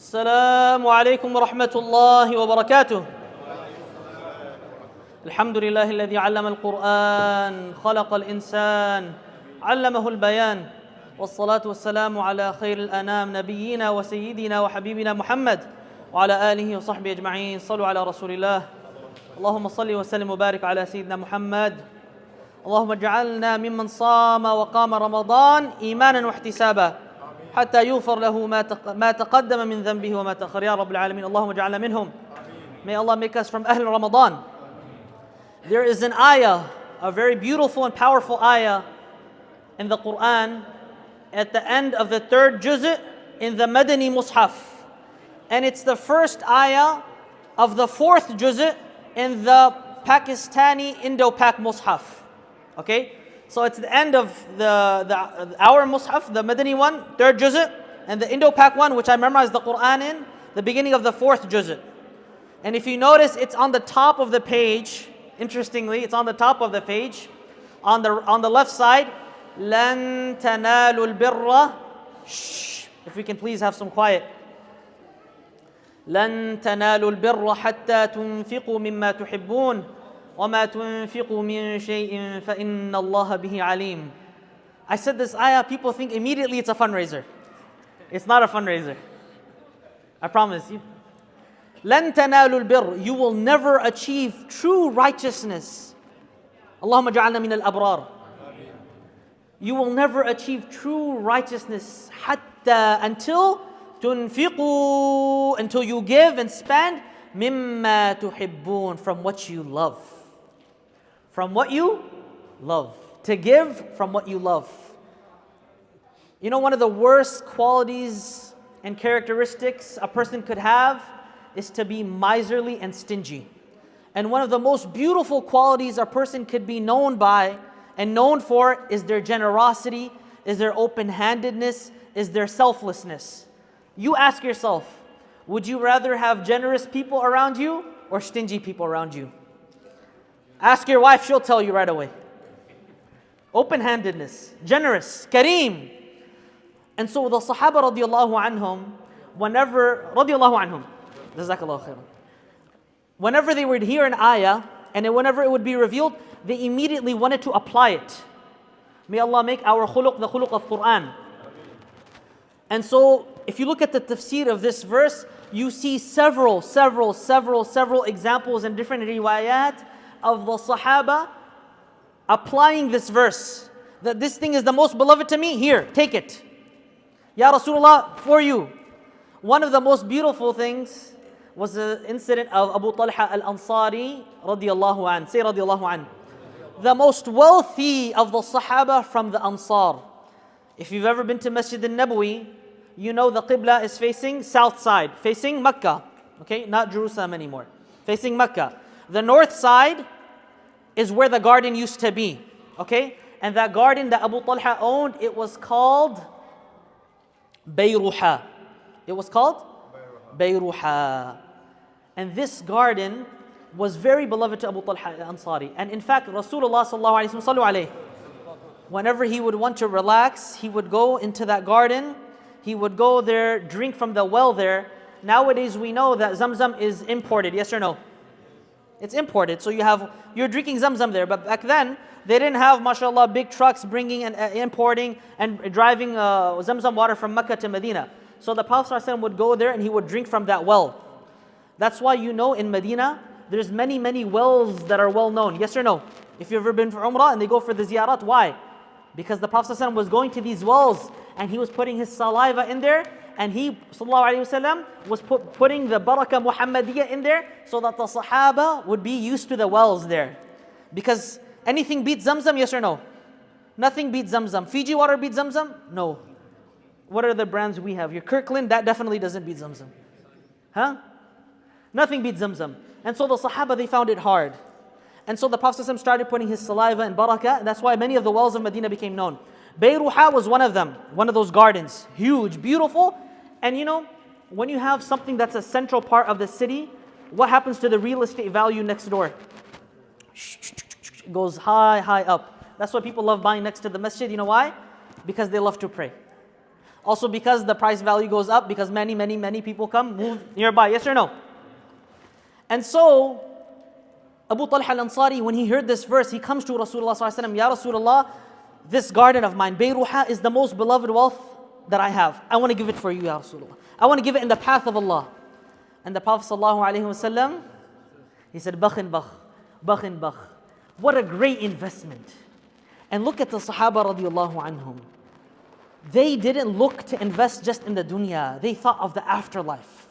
السلام عليكم ورحمة الله وبركاته. الحمد لله الذي علم القرآن خلق الإنسان علمه البيان والصلاة والسلام على خير الأنام نبينا وسيدنا وحبيبنا محمد وعلى آله وصحبه أجمعين. صلوا على رسول الله. اللهم صل وسلم وبارك على سيدنا محمد. اللهم اجعلنا ممن صام وقام رمضان إيمانا واحتسابا حتى يغفر له ما تقدم من ذنبه وما تأخر يا رب العالمين. اللهم اجعلنا منهم. May Allah make us from Ahl Ramadan. There is an ayah, a very beautiful and powerful ayah in the Quran at the end of the third juz' in the Madani Mus'haf. And it's the first ayah of the fourth juz' in the Pakistani Indo-Pak Mus'haf. Okay? So it's the end of our Mus'haf, the Madani one, third juz', and the Indo-Pak one, which I memorized the Quran in, the beginning of the fourth juz'. And if you notice, it's on the top of the page. Interestingly, it's on the top of the page. On the left side, لَن تَنَالُوا الْبِرَّ. Shh. If we can please have some quiet. لَن تَنَالُوا الْبِرَّ حَتَّى تُنْفِقُوا مِمَّا تُحِبُّونَ وَمَا تُنْفِقُوا مِنْ شَيْءٍ فَإِنَّ اللَّهَ بِهِ عَلِيمٌ. I said this ayah, people think immediately it's a fundraiser. It's not a fundraiser. I promise you. لَن تَنَالُوا الْبِرَّ. You will never achieve true righteousness. اللهم اجعلنا من الأبرار. You will never achieve true righteousness حتى until تنفقوا, until you give and spend مما تحبون, from what you love. From what you love. To give from what you love. You know, one of the worst qualities and characteristics a person could have is to be miserly and stingy. And one of the most beautiful qualities a person could be known by and known for is their generosity, is their open-handedness, is their selflessness. You ask yourself, would you rather have generous people around you or stingy people around you? Ask your wife, she'll tell you right away. Open-handedness, generous, kareem. And so the Sahaba radiallahu anhum, whenever they would hear an ayah, and whenever it would be revealed, they immediately wanted to apply it. May Allah make our khuluq the khuluq of Quran. And so, if you look at the tafsir of this verse, you see several examples and different riwayat of the Sahaba applying this verse. That this thing is the most beloved to me, here, take it. Ya Rasulullah, for you. One of the most beautiful things was the incident of Abu Talha al-Ansari radiyallahu an. Say radiyallahu an. The most wealthy of the Sahaba from the Ansar. If you've ever been to Masjid al-Nabawi, you know the Qibla is facing south side, facing Mecca. Okay, not Jerusalem anymore. Facing Mecca. The north side is where the garden used to be. Okay, and that garden that Abu Talha owned, it was called Bayruha. It was called Bayruha. And this garden was very beloved to Abu Talha al-Ansari. And in fact, Rasulullah sallallahu alayhi wa sallam, whenever he would want to relax, he would go into that garden. He would go there, drink from the well there. Nowadays we know that Zamzam is imported, yes or no? It's imported, so you're drinking Zamzam there. But back then, they didn't have, mashallah, big trucks bringing and importing and driving Zamzam water from Mecca to Medina. So the Prophet ﷺ would go there and he would drink from that well. That's why you know in Medina, there's many wells that are well known. Yes or no? If you've ever been for Umrah and they go for the ziyarat, why? Because the Prophet ﷺ was going to these wells and he was putting his saliva in there, and he ﷺ was putting the barakah Muhammadiyah in there so that the Sahaba would be used to the wells there. Because anything beats Zamzam, yes or no? Nothing beats Zamzam. Fiji water beats Zamzam? No. What are the brands we have? Your Kirkland, that definitely doesn't beat Zamzam. Huh? Nothing beats Zamzam. And so the Sahaba, they found it hard. And so the Prophet ﷺ started putting his saliva and barakah, and that's why many of the wells of Medina became known. Bayruha was one of them, one of those gardens. Huge, beautiful. And you know, when you have something that's a central part of the city, what happens to the real estate value next door? It goes high up. That's why people love buying next to the masjid. You know why? Because they love to pray. Also because the price value goes up, because many people come, move nearby. Yes or no? And so, Abu Talha al-Ansari, when he heard this verse, he comes to Rasulullah sallallahu alaihi wasallam, Ya Rasulullah, this garden of mine, Bayruha, is the most beloved wealth that I have. I want to give it for you, Ya Rasulullah. I want to give it in the path of Allah. And the Prophet sallallahu alaihi wasallam, he said, Bakhin bakh. What a great investment. And look at the Sahaba radiallahu anhum. They didn't look to invest just in the dunya. They thought of the afterlife.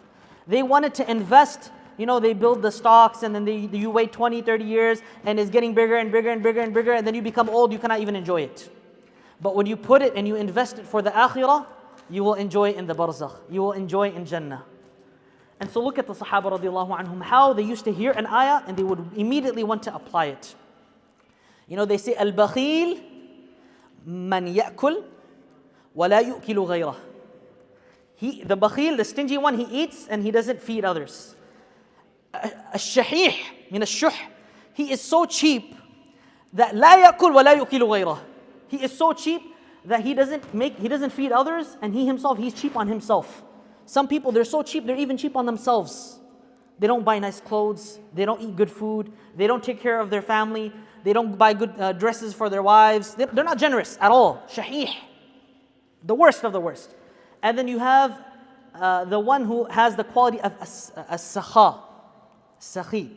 They wanted to invest, they build the stocks and then you wait 20, 30 years and it's getting bigger and bigger and bigger and bigger and then you become old, you cannot even enjoy it. But when you put it and you invest it for the akhirah, you will enjoy it in the barzakh. You will enjoy it in Jannah. And so look at the Sahaba radiallahu anhum, how they used to hear an ayah and they would immediately want to apply it. They say, Al-Bakhil man ya'kul wa la yu'kilu ghayrah. The bakhil, the stingy one, he eats and he doesn't feed others. Al-Shahih min al-Shuh, he is so cheap that la ya'kul wa la yu'kilu ghayrah. He is so cheap that he doesn't feed others and he's cheap on himself. Some people, they're so cheap, they're even cheap on themselves. They don't buy nice clothes, they don't eat good food, they don't take care of their family, they don't buy good dresses for their wives. They're not generous at all. Shahih, the worst of the worst. And then you have the one who has the quality of as-sakha, sakhi.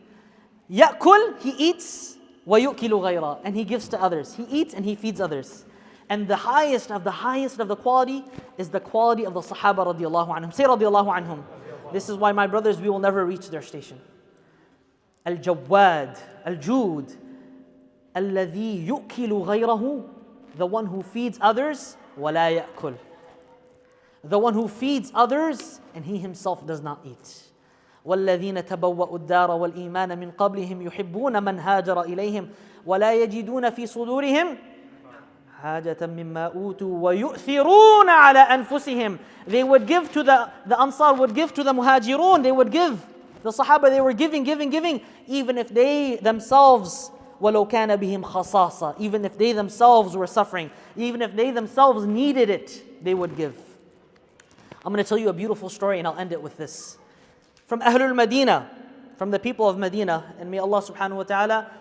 Ya'kul, he eats, wa yu'kilu ghayra, and he gives to others. He eats and he feeds others. And the highest of the quality is the quality of the Sahaba radiallahu anhum. Say radiallahu anhum. This is why, my brothers, we will never reach their station. Al-Jawad, Al-Jud, Alladhi yu'kilu ghayrahu, the one who feeds others, wa la ya'kul. The one who feeds others and he himself does not eat. وَالَّذِينَ تَبَوَّأُوا الدَّارَ وَالْإِيمَانَ مِنْ قَبْلِهِمْ يُحِبُّونَ مَنْ هَاجَرَ إِلَيْهِمْ وَلَا يَجِدُونَ فِي صُدُورِهِمْ حَاجَةً مِمَّا أُوتُوا وَيُؤْثِرُونَ عَلَى أَنفُسِهِمْ. They would give to the Ansar would give to the Muhajirun, they would give. The Sahaba, they were giving, even if they themselves, وَلَوْ كَانَ بِهِمْ خَصَاصَةً, even if they themselves were suffering, even if they themselves needed it, they would give. I'm going to tell you a beautiful story and I'll end it with this. From Ahlul Madinah, from the people of Medina, and may Allah subhanahu wa ta'ala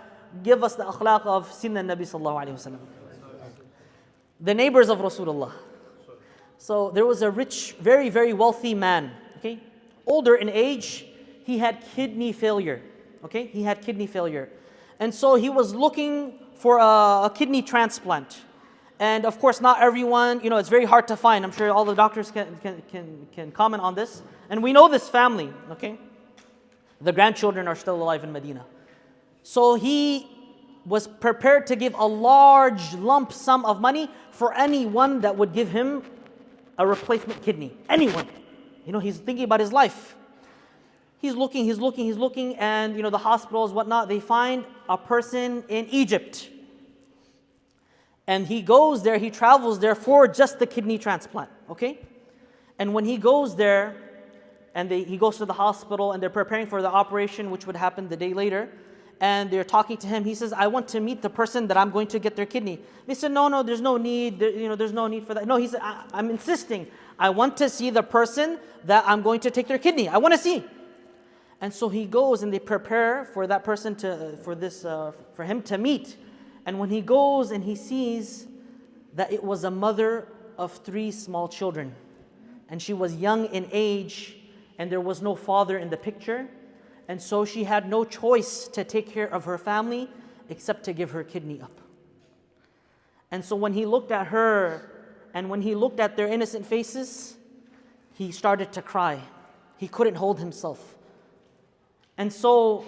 give us the akhlaq of Sinna Nabi sallallahu alayhi wa sallam. The neighbors of Rasulullah. So there was a rich, very, very wealthy man, okay? Older in age, he had kidney failure, okay? He had kidney failure. And so he was looking for a kidney transplant. And of course, not everyone, it's very hard to find. I'm sure all the doctors can comment on this. And we know this family, okay? The grandchildren are still alive in Medina. So he was prepared to give a large lump sum of money for anyone that would give him a replacement kidney. Anyone. He's thinking about his life. He's looking, and the hospitals, whatnot, they find a person in Egypt. And he goes there, he travels there for just the kidney transplant, okay? And when he goes there, and he goes to the hospital, and they're preparing for the operation, which would happen the day later, and they're talking to him, he says, I want to meet the person that I'm going to get their kidney. They said, no, there's no need, there's no need for that. No, he said, I'm insisting. I want to see the person that I'm going to take their kidney. I want to see. And so he goes, and they prepare for that person for him to meet. And when he goes and he sees that it was a mother of 3 small children, and she was young in age, and there was no father in the picture, and so she had no choice to take care of her family except to give her kidney up. And so when he looked at her, and when he looked at their innocent faces, he started to cry. He couldn't hold himself. And so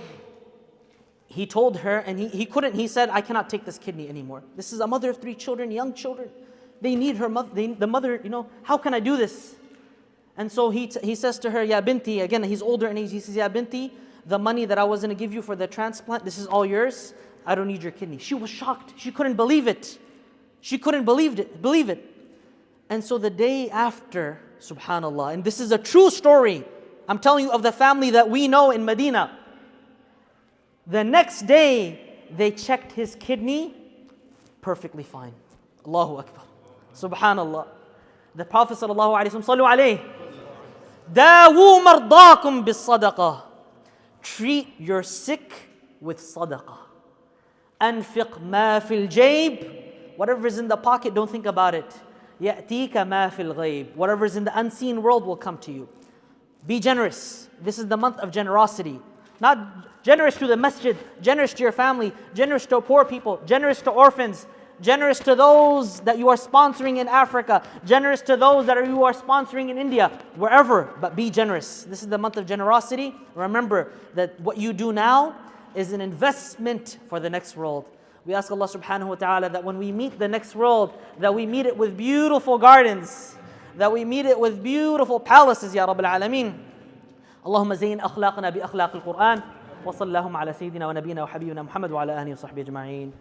he told her, and he said, I cannot take this kidney anymore. This is a mother of 3 children, young children. They need her mother, the mother, how can I do this? And so he says to her, Ya binti, again, he's older in age, he says, Ya binti, the money that I was going to give you for the transplant, this is all yours. I don't need your kidney. She was shocked. She couldn't believe it. She couldn't believe it. And so the day after, subhanallah, and this is a true story, I'm telling you of the family that we know in Medina. The next day, they checked his kidney, perfectly fine. Allahu Akbar. Subhanallah. The Prophet sallallahu alaihi wasallam, sallu alayhi, dawu mardakum bis sadaqah. Treat your sick with sadaqah. Anfiq ma fil jayb. Whatever is in the pocket, don't think about it. Ya'tika ma fil ghayb. Whatever is in the unseen world will come to you. Be generous. This is the month of generosity. Not generous to the masjid, generous to your family, generous to poor people, generous to orphans, generous to those that you are sponsoring in Africa, generous to those that you are sponsoring in India, wherever, but be generous. This is the month of generosity. Remember that what you do now is an investment for the next world. We ask Allah subhanahu wa ta'ala that when we meet the next world, that we meet it with beautiful gardens, that we meet it with beautiful palaces, Ya Rabbil Alameen. اللهم زين أخلاقنا بأخلاق القرآن وصلى اللهم على سيدنا ونبينا وحبيبنا محمد وعلى آله وصحبه أجمعين.